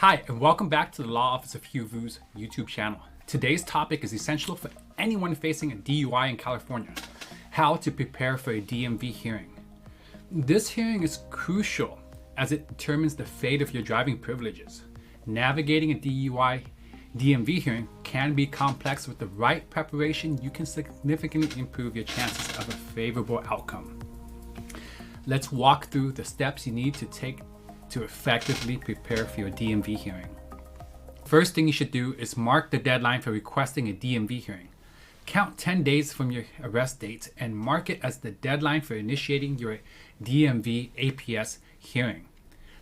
Hi, and welcome back to the Law Office of Hieu's YouTube channel. Today's topic is essential for anyone facing a DUI in California: how to prepare for a DMV hearing. This hearing is crucial as it determines the fate of your driving privileges. Navigating a DMV hearing can be complex. With the right preparation, you can significantly improve your chances of a favorable outcome. Let's walk through the steps you need to take to effectively prepare for your DMV hearing. First thing you should do is mark the deadline for requesting a DMV hearing. Count 10 days from your arrest date and mark it as the deadline for initiating your DMV APS hearing.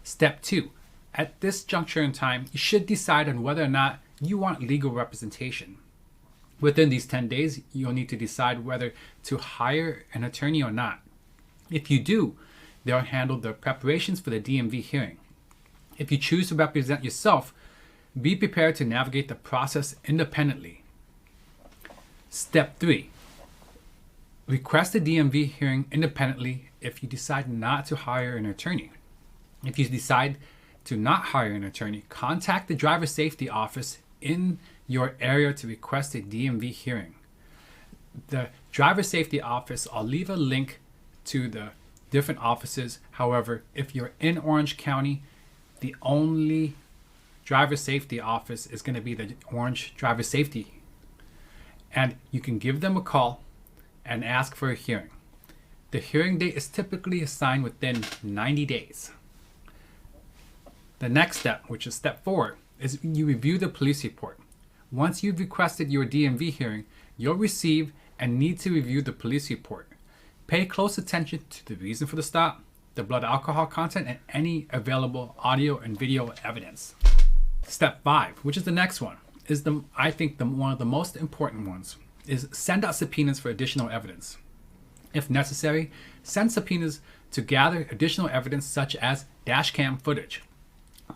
Step 2. At this juncture in time, you should decide on whether or not you want legal representation. Within these 10 days, you'll need to decide whether to hire an attorney or not. If you do, they'll handle the preparations for the DMV hearing. If you choose to represent yourself, be prepared to navigate the process independently. Step 3. Request a DMV hearing independently if you decide not to hire an attorney. If you decide to not hire an attorney, contact the driver safety office in your area to request a DMV hearing. The driver safety office, I'll leave a link to the different offices. However, if you're in Orange County, the only driver safety office is going to be the Orange Driver Safety. And you can give them a call and ask for a hearing. The hearing date is typically assigned within 90 days. The next step, which is step 4, is you review the police report. Once you've requested your DMV hearing, you'll receive and need to review the police report. Pay close attention to the reason for the stop, the blood alcohol content, and any available audio and video evidence. Step 5, which is the next one, is one of the most important ones, is send out subpoenas for additional evidence. If necessary, send subpoenas to gather additional evidence such as dashcam footage,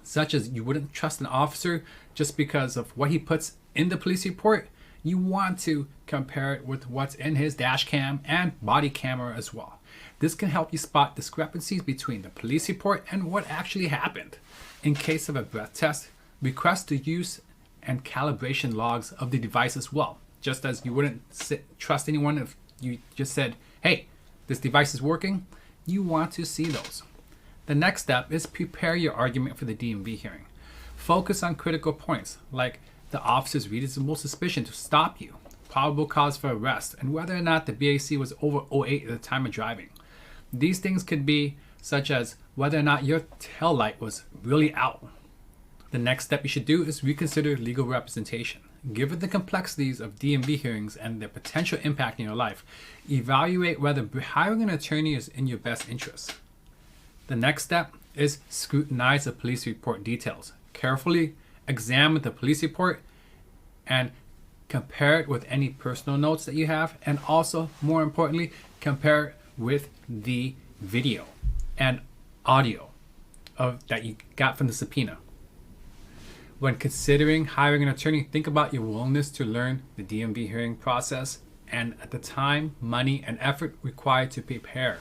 such as you wouldn't trust an officer just because of what he puts in the police report. You want to compare it with what's in his dash cam and body camera as well. This can help you spot discrepancies between the police report and what actually happened. In case of a breath test, request the use and calibration logs of the device as well. Just as you wouldn't trust anyone if you just said, hey, this device is working, you want to see those. The next step is prepare your argument for the DMV hearing. Focus on critical points like the officer's reasonable suspicion to stop you, probable cause for arrest, and whether or not the BAC was over 08 at the time of driving. These things could be such as whether or not your tail light was really out. The next step you should do is reconsider legal representation. Given the complexities of DMV hearings and their potential impact in your life, evaluate whether hiring an attorney is in your best interest. The next step is scrutinize the police report details. Carefully examine the police report and compare it with any personal notes that you have, and also, more importantly, compare it with the video and audio that you got from the subpoena. When considering hiring an attorney, think about your willingness to learn the DMV hearing process and the time, money, and effort required to prepare.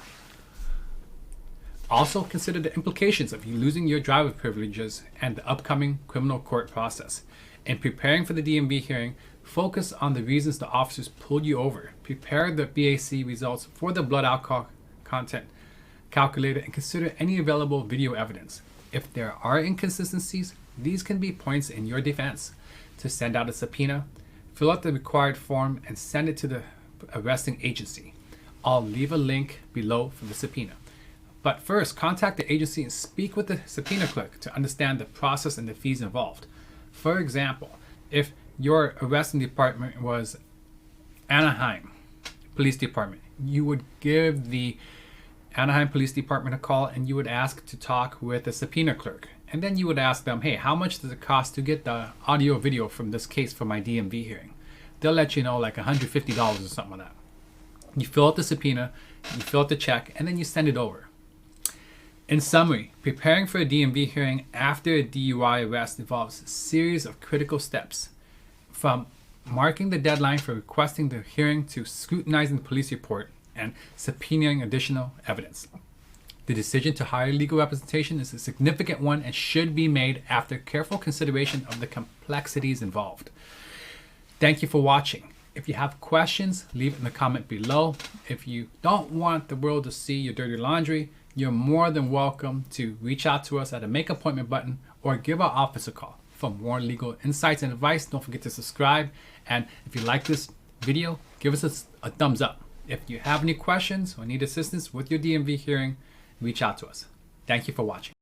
Also consider the implications of you losing your driver privileges and the upcoming criminal court process. In preparing for the DMV hearing, focus on the reasons the officers pulled you over. Prepare the BAC results for the blood alcohol content calculator and consider any available video evidence. If there are inconsistencies, these can be points in your defense. To send out a subpoena, fill out the required form and send it to the arresting agency. I'll leave a link below for the subpoena. But first, contact the agency and speak with the subpoena clerk to understand the process and the fees involved. For example, if your arresting department was Anaheim Police Department, you would give the Anaheim Police Department a call and you would ask to talk with the subpoena clerk. And then you would ask them, hey, how much does it cost to get the audio video from this case for my DMV hearing? They'll let you know, like $150 or something like that. You fill out the subpoena, you fill out the check, and then you send it over. In summary, preparing for a DMV hearing after a DUI arrest involves a series of critical steps, from marking the deadline for requesting the hearing to scrutinizing the police report and subpoenaing additional evidence. The decision to hire legal representation is a significant one and should be made after careful consideration of the complexities involved. Thank you for watching. If you have questions, leave it in the comment below. If you don't want the world to see your dirty laundry, you're more than welcome to reach out to us at a make appointment button or give our office a call. For more legal insights and advice, don't forget to subscribe. And if you like this video, give us a thumbs up. If you have any questions or need assistance with your DMV hearing, reach out to us. Thank you for watching.